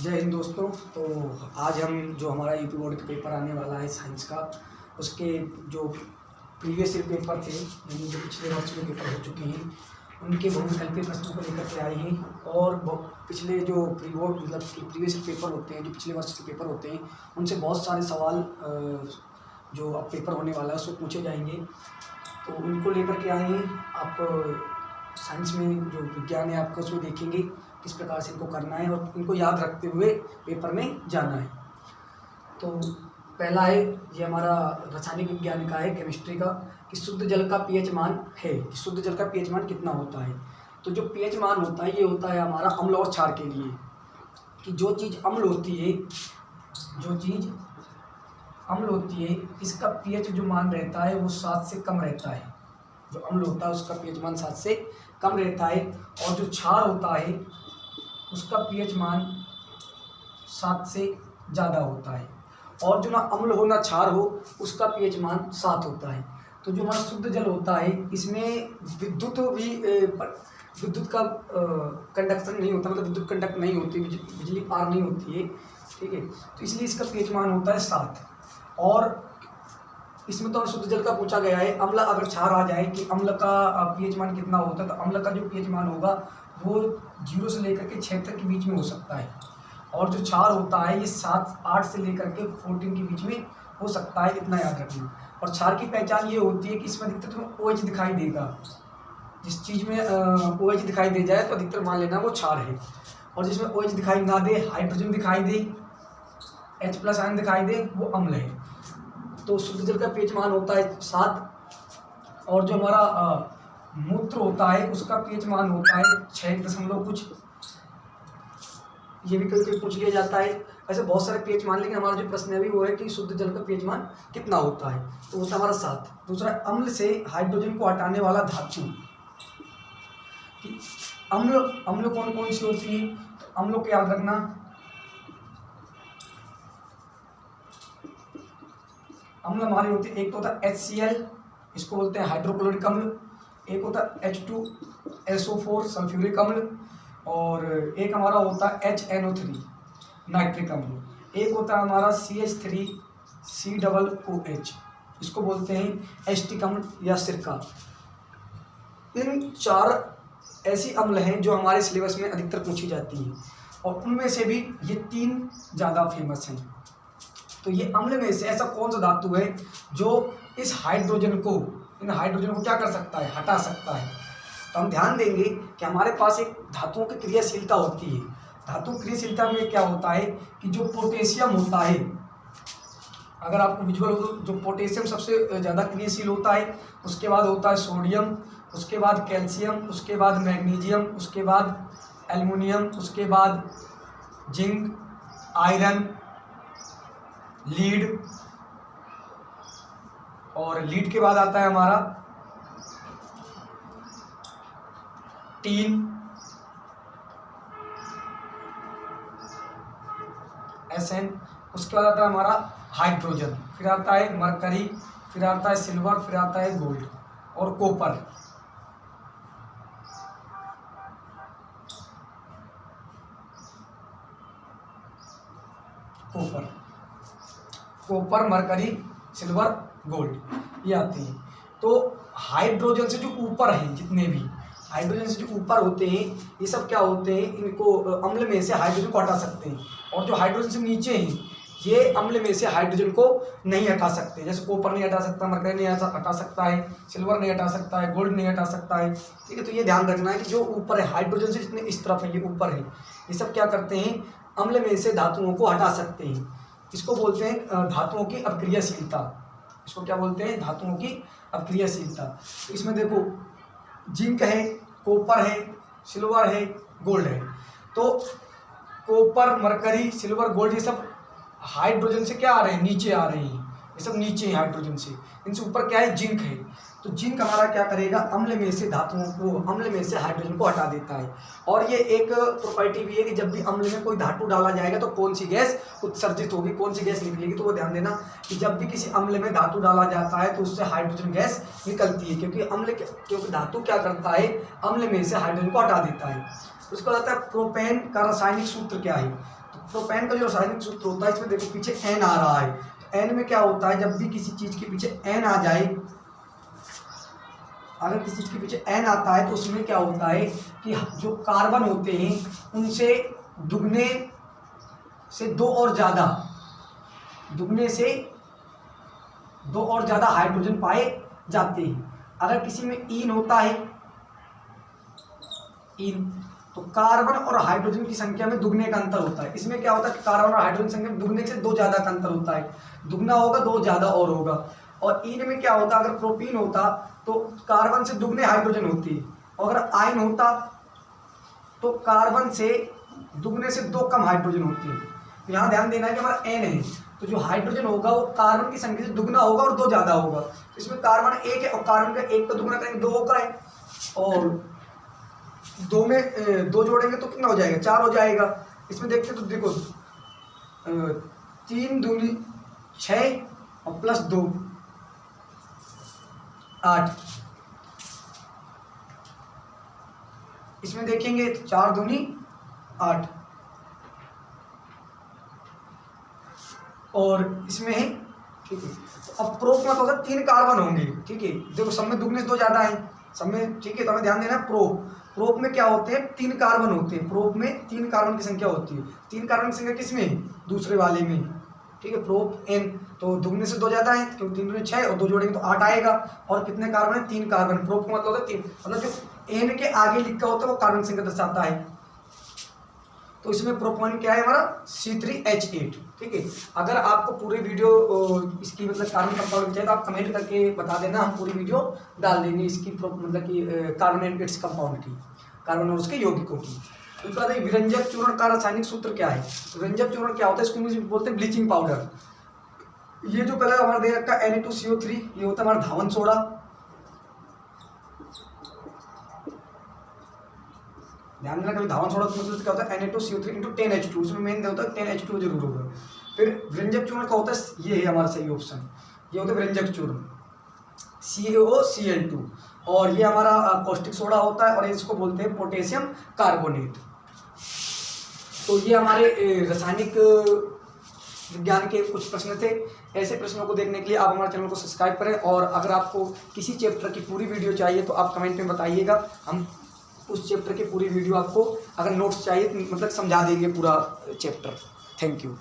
जय हिंद दोस्तों। तो आज हम जो हमारा यूपी बोर्ड का पेपर आने वाला है साइंस का, उसके जो प्रीवियस ईयर पेपर थे, यानी जो पिछले वर्ष में पेपर हो चुके हैं, उनके बहुविकल्पीय प्रश्नों को लेकर के आए हैं। और पिछले जो प्री बोर्ड मतलब प्रीवियस ईयर पेपर होते हैं, जो पिछले वर्ष के पेपर होते हैं, उनसे बहुत सारे सवाल जो अब पेपर होने वाला है उसको पूछे जाएंगे। तो उनको लेकर के आए हैं। आप साइंस में जो विज्ञान है आपका, उसमें देखेंगे किस प्रकार से इनको करना है और इनको याद रखते हुए पेपर में जाना है। तो पहला है, ये हमारा रासायनिक विज्ञान का है, केमिस्ट्री का, कि शुद्ध जल का पीएच मान है, कि शुद्ध जल का पीएच मान कितना होता है। तो जो पीएच मान होता है, ये होता है हमारा अम्ल और क्षार के लिए, कि जो चीज़ अम्ल होती है, जो चीज़ अम्ल होती है, इसका पीएच जो मान रहता है वो 7 से कम रहता है। जो अम्ल होता है उसका पीएच मान 7 से कम रहता है। और जो क्षार होता है उसका पीएच मान 7 से ज़्यादा होता है। और जो ना अम्ल हो ना क्षार हो, उसका पीएच मान 7 होता है। तो जो हमारा शुद्ध जल होता है, इसमें विद्युत का कंडक्शन नहीं होता, मतलब विद्युत कंडक्ट नहीं होती, बिजली पार नहीं होती है, ठीक है। तो इसलिए इसका पीएच मान होता है 7। और इसमें तो शुद्ध जल का पूछा गया है। अम्ल अगर क्षार आ जाए कि अम्ल का पीएच मान कितना होता है, तो अम्ल का जो पीएच मान होगा वो 0 से लेकर के 6 तक के बीच में हो सकता है। और जो क्षार होता है ये 8 से लेकर के 14 के बीच में हो सकता है, इतना याद रखना। और क्षार की पहचान ये होती है कि इसमें अधिकतर तुम्हें OH दिखाई देगा। जिस चीज़ में OH दिखाई दे जाए तो अधिकतर मान लेना वो क्षार है। और जिसमें OH दिखाई ना दे, हाइड्रोजन दिखाई दे, H+ आयन दिखाई दे, वो अम्ल है। तो शुद्ध जल का पीएच मान होता है 7। और जो हमारा मूत्र होता है उसका पीएच मान होता है 6 कुछ। ये भी कभी पूछ लिया जाता है। ऐसे बहुत सारे पीएच मान, लेकिन हमारा जो प्रश्न है अभी वो है कि शुद्ध जल का पीएच मान कितना होता है, तो होता है हमारा 7। दूसरा, अम्ल से हाइड्रोजन को हटाने वाला धातु, कि अम्ल कौन कौन सी होती है। तो अम्लों को याद रखना, अम्ल हमारे होते हैं, एक तो होता है HCl, इसको बोलते हैं हाइड्रोक्लोरिक अम्ल। एक होता है H2SO4 सल्फ्यूरिक अम्ल। और एक हमारा होता है HNO3 नाइट्रिक अम्ल। एक होता है हमारा CH3COOH, इसको बोलते हैं एस्टिक अम्ल या सिरका। इन 4 ऐसी अम्ल हैं जो हमारे सिलेबस में अधिकतर पूछी जाती हैं, और उनमें से भी ये 3 ज़्यादा फेमस हैं। तो ये अम्ल में से ऐसा कौन सा धातु है जो इन हाइड्रोजन को क्या कर सकता है, हटा सकता है। तो हम ध्यान देंगे कि हमारे पास एक धातुओं की क्रियाशीलता होती है। धातु क्रियाशीलता में क्या होता है कि जो पोटेशियम होता है, अगर आपको विजुअल हो, जो पोटेशियम सबसे ज़्यादा क्रियाशील होता है, उसके बाद होता है सोडियम, उसके बाद कैल्शियम, उसके बाद मैग्नीशियम, उसके बाद एल्युमिनियम, उसके बाद जिंक, आयरन, लीड, और लीड के बाद आता है हमारा टीन, SN, उसके बाद आता है हमारा हाइड्रोजन, फिर आता है मरकरी, फिर आता है सिल्वर, फिर आता है गोल्ड और copper. Copper, mercury, silver, gold, ये आते हैं। तो हाइड्रोजन से जो ऊपर हैं, जितने भी हाइड्रोजन से जो ऊपर होते हैं, ये सब क्या होते हैं, इनको अम्ल में से हाइड्रोजन को हटा सकते हैं। और जो हाइड्रोजन से नीचे हैं, ये अम्ल में से हाइड्रोजन को नहीं हटा सकते। जैसे कॉपर नहीं हटा सकता, मरकरी नहीं हटा सकता है, सिल्वर नहीं हटा सकता है, गोल्ड नहीं हटा सकता है, ठीक है। तो ये ध्यान रखना है कि जो ऊपर है हाइड्रोजन से, जितने इस तरफ है, ये ऊपर है, ये सब क्या करते हैं, अम्ल में से धातुओं को हटा सकते हैं। इसको बोलते हैं धातुओं की अक्रियाशीलता। इसको क्या बोलते हैं, धातुओं की अक्रियाशीलता। तो इसमें देखो, जिंक है, कॉपर है, सिल्वर है, गोल्ड है। तो कॉपर, मरकरी, सिल्वर, गोल्ड, ये सब हाइड्रोजन से क्या आ रहे हैं, नीचे आ रहे हैं। ये सब नीचे हैं हाइड्रोजन से। इनसे ऊपर क्या है, जिंक है। तो जिंक हमारा क्या करेगा, अम्ल में से धातुओं को, अम्ल में से हाइड्रोजन को हटा देता है। और ये एक प्रॉपर्टी भी है कि जब भी अम्ल में कोई धातु डाला जाएगा तो कौन सी गैस उत्सर्जित होगी, कौन सी गैस निकलेगी। तो वो ध्यान देना कि जब भी किसी अम्ल में धातु डाला जाता है तो उससे हाइड्रोजन गैस निकलती है, क्योंकि धातु क्या करता है, अम्ल में से हाइड्रोजन को हटा देता है। उसका आता है प्रोपेन का रासायनिक सूत्र क्या है। तो प्रोपेन का जो रासायनिक सूत्र होता है, इसमें देखो पीछे एन आ रहा है, तो एन में क्या होता है, जब भी किसी चीज के पीछे एन आ जाए, अगर किसी चीज के पीछे एन आता है तो उसमें क्या होता है कि जो कार्बन होते हैं उनसे दुगने से दो और ज्यादा, दुगने से दो और ज्यादा हाइड्रोजन पाए जाते हैं। अगर किसी में ईन होता है, ईन, तो कार्बन और हाइड्रोजन की संख्या में दुगने का अंतर होता है। इसमें क्या होता है कि कार्बन और हाइड्रोजन संख्या में दुगने से दो ज्यादा का अंतर होता है, दुगना होगा दो ज्यादा और होगा। और ईन में क्या होता, अगर प्रोपीन होता तो कार्बन से दुगने हाइड्रोजन होती है, और अगर आयन होता तो कार्बन से दुगने से दो कम हाइड्रोजन होती है। तो यहाँ ध्यान देना है कि हमारा एन है, तो जो हाइड्रोजन होगा वो कार्बन की संख्या से दुगना होगा और दो ज्यादा होगा। तो इसमें कार्बन एक है और कार्बन का एक का दुगना करेंगे दो होगा है, और दो में दो जोड़ेंगे तो कितना हो जाएगा, चार हो जाएगा। इसमें देखते तो देखो 3 दूनी 6 और प्लस 2 8, इसमें देखेंगे तो 4 दूनी 8, और इसमें है, ठीक है। तो अब प्रोप में होगा 3 कार्बन होंगे, ठीक है। देखो सब में दुगने से दो ज्यादा है, सब में, ठीक है। तो हमें ध्यान देना है प्रोप में क्या होते हैं, 3 कार्बन होते हैं। प्रोप में 3 कार्बन की संख्या होती है। 3 कार्बन की संख्या किसमें, दूसरे वाले में, ठीक है। प्रोप एन, तो दुगने से दो ज्यादा है, क्योंकि 3 दूनी 6 और 2 जोड़ेंगे तो 8 आएगा। और कितने कार्बन है, 3 कार्बन। प्रोप का मतलब होता है 3, मतलब जो एन के आगे लिखा होता है वो कार्बन संख्या दर्शाता है। तो इसमें प्रोपॉन क्या है हमारा, C3H8, ठीक है। अगर आपको पूरी वीडियो इसकी मतलब कार्बन कंपाउंड चाहिए तो आप कमेंट करके बता देना, हम पूरी वीडियो डाल देंगे इसकी मतलब कि कार्बन एंड इट्स कंपाउंड की, कार्बन और उसके यौगिकों की। तो इसके बाद विरंजक चूर्ण का रासायनिक सूत्र क्या है। विरंजक चूर्ण क्या होता है, इसको इंग्लिश में बोलते हैं ब्लीचिंग पाउडर। ये जो पहले हमारा दे रखा Na2CO3, ये होता है हमारा धावन सोडा। ध्यान देना, कभी धावन सोडा मतलब क्या होता है, Na2CO3 × 10H2, उसमें मेन होता है 10H2 जरूर होगा। फिर व्यंजक चूर्ण का होता है, ये है हमारा सही ऑप्शन, ये होता है व्यंजक चूर्ण CaOCl2, और ये हमारा कॉस्टिक सोडा होता है, और इसको बोलते हैं पोटेशियम कार्बोनेट। तो ये हमारे रासायनिक विज्ञान के कुछ प्रश्न थे। ऐसे प्रश्नों को देखने के लिए आप हमारे चैनल को सब्सक्राइब करें, और अगर आपको किसी चैप्टर की पूरी वीडियो चाहिए तो आप कमेंट में बताइएगा, हम उस चैप्टर की पूरी वीडियो आपको, अगर नोट्स चाहिए मतलब समझा देंगे पूरा चैप्टर। Thank you.